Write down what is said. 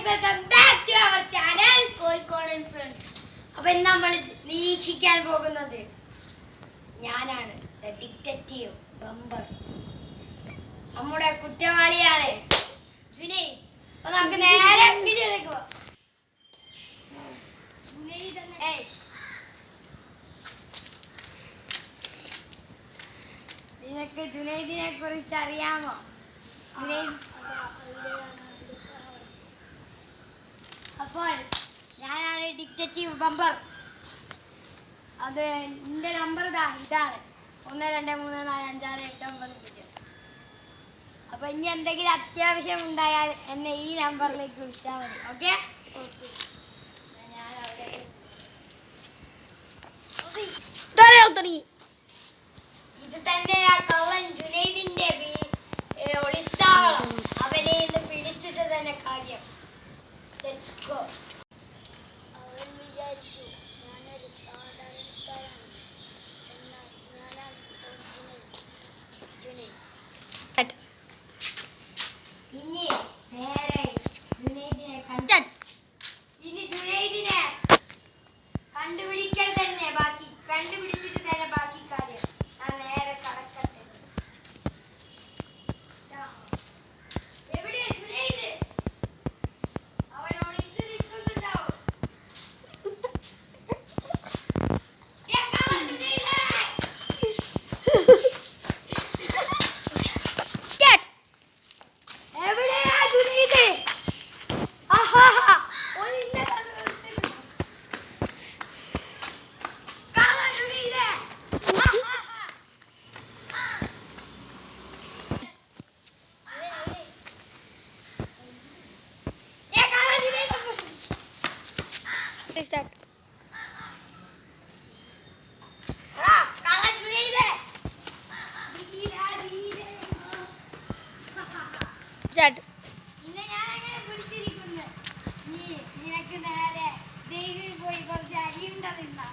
guys, welcome back to our channel Kozhikode Influence. അപ്പോൾ ഇന്ന് നമ്മൾ നിരീക്ഷിക്കാൻ പോകുന്നത് ഞാനാണ് the detective ബമ്പർ. നമ്മുടെ കുറ്റവാളിയാണ് ജുനൈദ്. അപ്പോൾ നമുക്ക് നേരെ വീഡിയോയിലേക്ക് പോകാം. നിനക്ക് ജുനൈദിനെ കുറിച്ച് അറിയാമോ? അപ്പോൾ ഞാനാണ് ഡിറ്റക്റ്റീവ് ബമ്പർ. അത് എൻ്റെ നമ്പർ ഇതാണ് 1 2 3 4 5 6 8 9 0. അപ്പോൾ ഇനി എന്തെങ്കിലും അത്യാവശ്യം ഉണ്ടായാൽ എന്നെ ഈ നമ്പറിലേക്ക് വിളിച്ചാൽ മതി. ഓക്കെ? ഇത് തന്നെയാ കള്ളൻ ജുനൈദിന്റെ ഒളിത്താവളം. അവനെ ഇന്ന് പിടിച്ചിട്ട് തന്നെ കാര്യം. Let's go. അവൻ വിചാരിച്ചു ഞാനൊരു സാധാരണക്കാരാണ്. എന്നാൽ ഞാനാണ് ജുനൈദ്. ഇനി നേരെ ജുനൈദിനെ കണ്ടുപിടിക്കൽ തന്നെ ബാക്കി. കണ്ടുപിടിച്ചിട്ട് തന്നെ ബാക്കി കാര്യം. ഞാൻ നേരെ കടക്കട്ടെ. എവിടെയാ ജുനൈദ്? അവൻ ഒളിച്ചു നിൽക്കുന്നുണ്ടാവും. എവിടെയാ ജുനൈദ്? ആഹാ Start. Start. ഇന്ന് ഞാൻ അങ്ങനെ പിടിച്ചിരിക്കുന്നു. നിനക്ക് നേരെ ജയിലിൽ പോയി കുറച്ച് അരിയുണ്ട തിന്നാം.